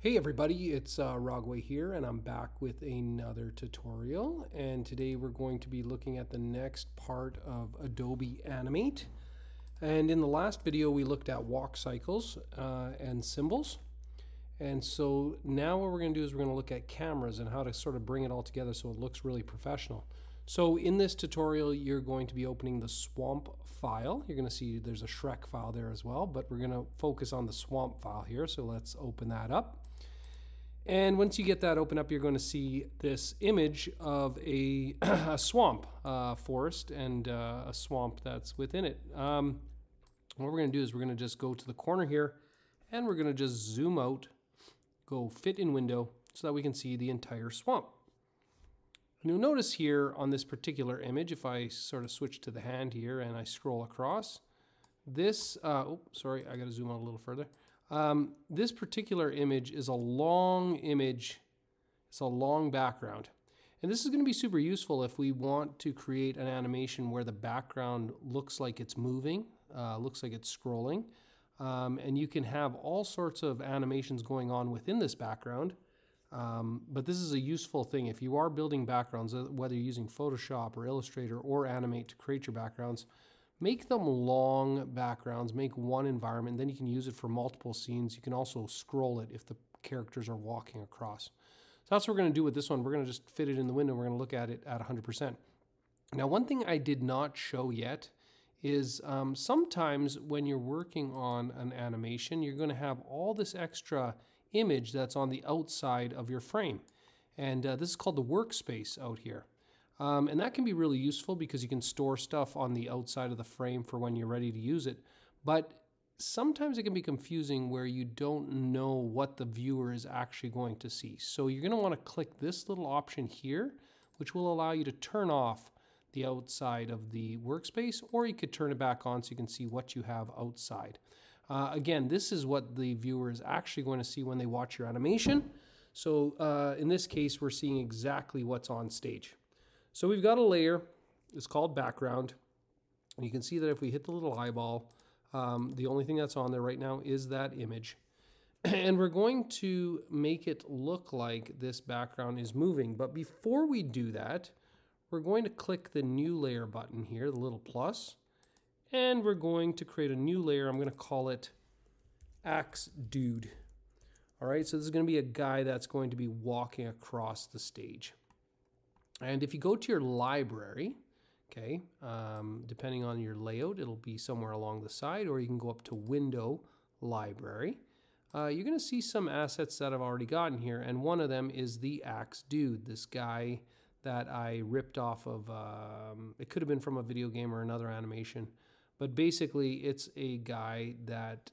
Hey everybody, it's Rogway here, and I'm back with another tutorial. And today we're going to be looking at the next part of Adobe Animate. And in the last video we looked at walk cycles and symbols. And so now what we're going to do is we're going to look at cameras and how to sort of bring it all together so it looks really professional. So in this tutorial you're going to be opening the swamp file. You're going to see there's a Shrek file there as well, but we're going to focus on the swamp file here. So let's open that up. And once you get that open up, you're going to see this image of a, a swamp forest and a swamp that's within it. What we're going to do is we're going to just go to the corner here and we're going to just zoom out, go fit in window so that we can see the entire swamp. And you'll notice here on this particular image, if I sort of switch to the hand here and I scroll across, this, oh, sorry, I got to zoom out a little further. This particular image is a long image. It's a long background. And this is going to be super useful if we want to create an animation where the background looks like it's moving, looks like it's scrolling. And you can have all sorts of animations going on within this background. But this is a useful thing. If you are building backgrounds, whether you're using Photoshop or Illustrator or Animate to create your backgrounds, make them long backgrounds, make one environment, then you can use it for multiple scenes. You can also scroll it if the characters are walking across. So that's what we're going to do with this one. We're going to just fit it in the window. We're going to look at it at 100%. Now, one thing I did not show yet is sometimes when you're working on an animation, you're going to have all this extra image that's on the outside of your frame. And this is called the workspace out here. And that can be really useful because you can store stuff on the outside of the frame for when you're ready to use it. But sometimes it can be confusing where you don't know what the viewer is actually going to see. So you're going to want to click this little option here, which will allow you to turn off the outside of the workspace, or you could turn it back on so you can see what you have outside. Again, this is what the viewer is actually going to see when they watch your animation. So in this case, we're seeing exactly what's on stage. So we've got a layer, it's called background. And you can see that if we hit the little eyeball, the only thing that's on there right now is that image. And we're going to make it look like this background is moving. But before we do that, we're going to click the new layer button here, the little plus. And we're going to create a new layer. I'm going to call it Axe Dude. All right, so this is going to be a guy that's going to be walking across the stage. And if you go to your library, okay, depending on your layout, it'll be somewhere along the side, or you can go up to Window, Library. You're going to see some assets that I've already gotten here, and one of them is the Axe Dude, this guy that I ripped off of, it could have been from a video game or another animation, but basically it's a guy that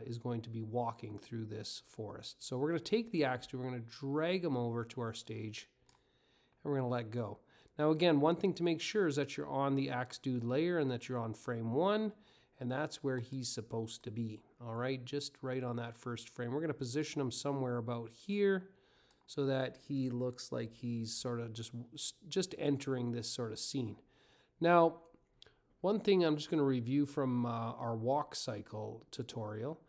is going to be walking through this forest. So we're going to take the Axe Dude, we're going to drag him over to our stage, and we're going to let go. Now again, one thing to make sure is that you're on the Axe Dude layer and that you're on frame 1, and that's where he's supposed to be. All right, just right on that first frame. We're going to position him somewhere about here so that he looks like he's sort of just entering this sort of scene. Now, one thing I'm just going to review from our walk cycle tutorial.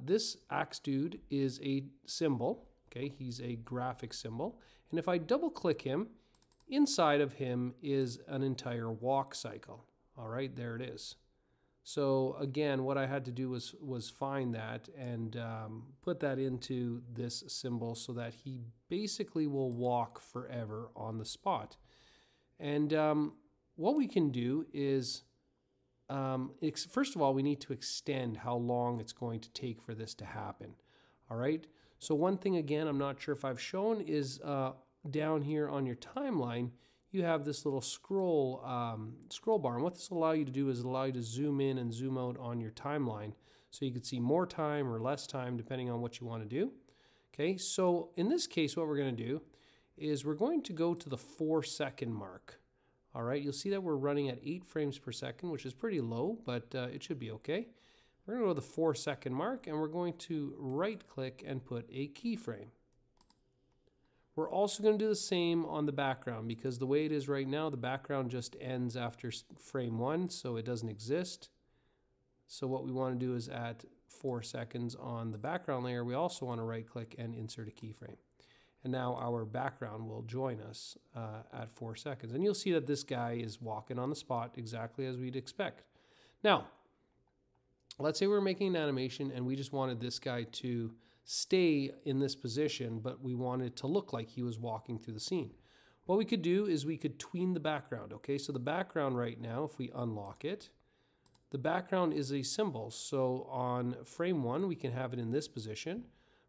This Axe Dude is a symbol. Okay, he's a graphic symbol. And if I double click him, inside of him is an entire walk cycle. All right, there it is. So again, what I had to do was find that and put that into this symbol so that he basically will walk forever on the spot. And what we can do is, first of all, we need to extend how long it's going to take for this to happen. All right. So one thing, again, I'm not sure if I've shown is down here on your timeline, you have this little scroll bar. And what this will allow you to do is allow you to zoom in and zoom out on your timeline. So you can see more time or less time depending on what you want to do. Okay, so in this case, what we're going to do is we're going to go to the 4-second mark. All right, you'll see that we're running at 8 frames per second, which is pretty low, but it should be okay. We're going to go to the 4-second mark, and we're going to right-click and put a keyframe. We're also going to do the same on the background because the way it is right now, the background just ends after frame 1, so it doesn't exist. So what we want to do is at 4 seconds on the background layer, we also want to right click and insert a keyframe. And now our background will join us at 4 seconds. And you'll see that this guy is walking on the spot exactly as we'd expect. Now, let's say we're making an animation and we just wanted this guy to stay in this position, but we wanted it to look like he was walking through the scene. What we could do is we could tween the background, okay? So the background right now, if we unlock it, the background is a symbol. So on frame 1, we can have it in this position.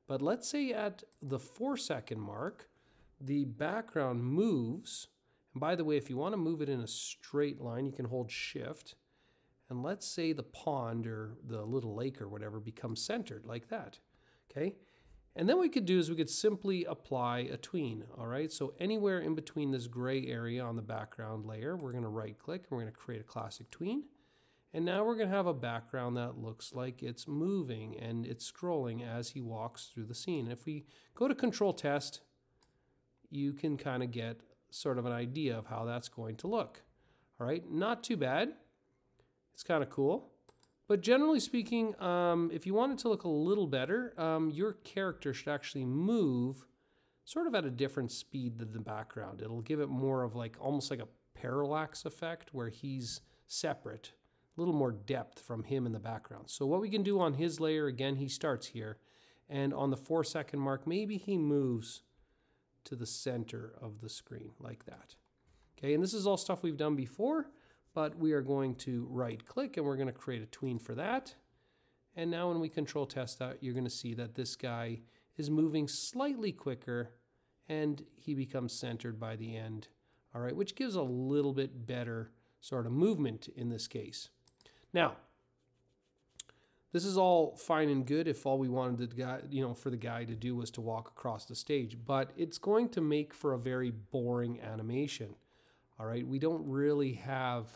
But let's say at the 4 second mark, the background moves. And by the way, if you want to move it in a straight line, you can hold Shift. And let's say the pond or the little lake or whatever becomes centered like that, okay? And then what we could do is we could simply apply a tween, all right? So anywhere in between this gray area on the background layer, we're gonna right click and we're gonna create a classic tween. And now we're gonna have a background that looks like it's moving and it's scrolling as he walks through the scene. If we go to Control Test, you can kind of get sort of an idea of how that's going to look, all right? Not too bad. It's kind of cool. But generally speaking, if you want it to look a little better, your character should actually move sort of at a different speed than the background. It'll give it more of like almost like a parallax effect where he's separate, a little more depth from him in the background. So what we can do on his layer, again, he starts here. And on the 4 second mark, maybe he moves to the center of the screen like that. Okay, and this is all stuff we've done before. But we are going to right click and we're going to create a tween for that. And now when we Control Test that, you're going to see that this guy is moving slightly quicker and he becomes centered by the end. All right, which gives a little bit better sort of movement in this case. Now, this is all fine and good if all we wanted the guy, for the guy to do was to walk across the stage, but it's going to make for a very boring animation. All right, we don't really have,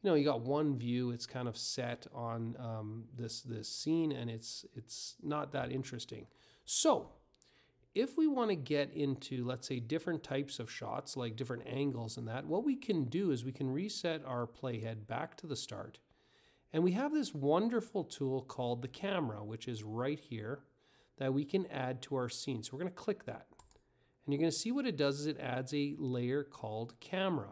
you got one view, it's kind of set on this scene and it's not that interesting. So if we want to get into, let's say, different types of shots, like different angles and that, what we can do is we can reset our playhead back to the start. And we have this wonderful tool called the camera, which is right here, that we can add to our scene. So we're going to click that. And you're going to see what it does is it adds a layer called camera.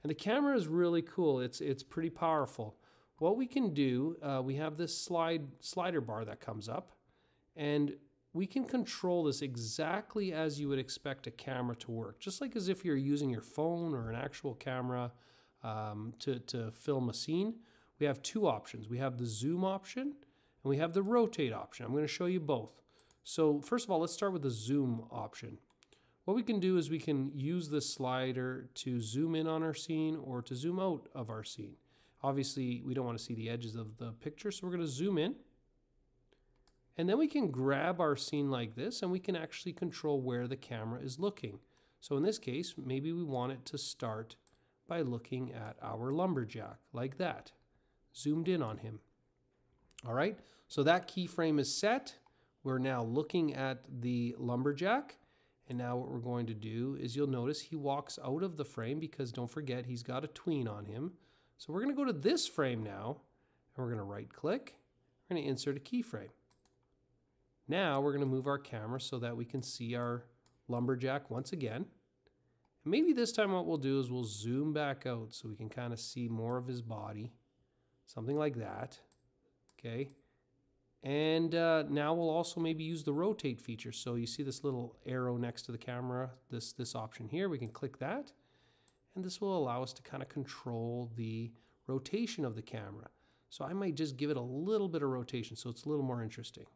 And the camera is really cool. It's pretty powerful. What we can do, we have this slider bar that comes up, and we can control this exactly as you would expect a camera to work, just like as if you're using your phone or an actual camera to film a scene. We have two options. We have the zoom option and we have the rotate option. I'm going to show you both. So first of all, let's start with the zoom option. What we can do is we can use this slider to zoom in on our scene or to zoom out of our scene. Obviously, we don't want to see the edges of the picture, so we're going to zoom in. And then we can grab our scene like this and we can actually control where the camera is looking. So in this case, maybe we want it to start by looking at our lumberjack like that, zoomed in on him. All right, so that keyframe is set. We're now looking at the lumberjack. And now what we're going to do is you'll notice he walks out of the frame because don't forget he's got a tween on him. So we're going to go to this frame now and we're going to right click. We're going to insert a keyframe. Now we're going to move our camera so that we can see our lumberjack once again. And maybe this time what we'll do is we'll zoom back out so we can kind of see more of his body. Something like that. Okay. And now we'll also maybe use the rotate feature. So you see this little arrow next to the camera, this option here, we can click that. And this will allow us to kind of control the rotation of the camera. So I might just give it a little bit of rotation so it's a little more interesting.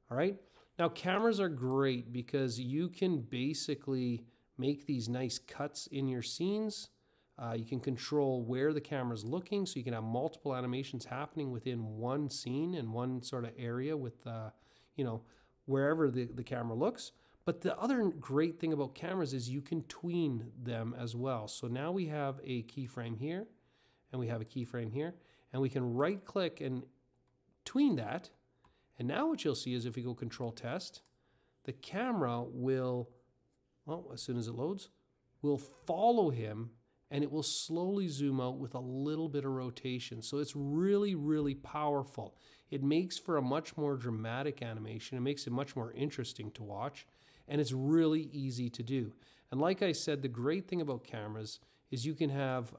All right. Now cameras are great because you can basically make these nice cuts in your scenes. You can control where the camera is looking, so you can have multiple animations happening within one scene and one sort of area with, wherever the camera looks. But the other great thing about cameras is you can tween them as well. So now we have a keyframe here, and we have a keyframe here, and we can right click and tween that. And now what you'll see is if we go Control Test, the camera will, well, as soon as it loads, will follow him and it will slowly zoom out with a little bit of rotation. So it's really, really powerful. It makes for a much more dramatic animation. It makes it much more interesting to watch, and it's really easy to do. And like I said, the great thing about cameras is you can have,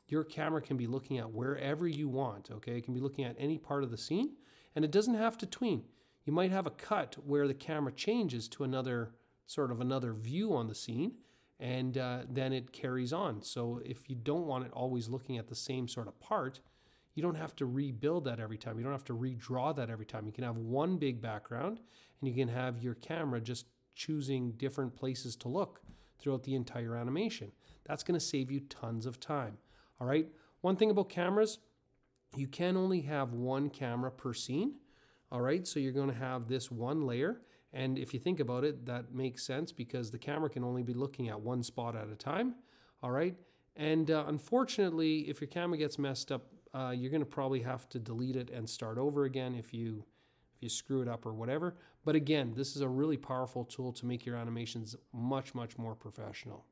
your camera can be looking at wherever you want, okay? It can be looking at any part of the scene, and it doesn't have to tween. You might have a cut where the camera changes to another, sort of another view on the scene, and then it carries on. So if you don't want it always looking at the same sort of part, you don't have to rebuild that every time. You don't have to redraw that every time. You can have one big background, and you can have your camera just choosing different places to look throughout the entire animation. That's going to save you tons of time. All right. One thing about cameras, you can only have one camera per scene. All right. So you're going to have this one layer. And if you think about it, that makes sense because the camera can only be looking at one spot at a time. All right. And unfortunately, if your camera gets messed up, you're going to probably have to delete it and start over again if you screw it up or whatever. But again, this is a really powerful tool to make your animations much, much more professional.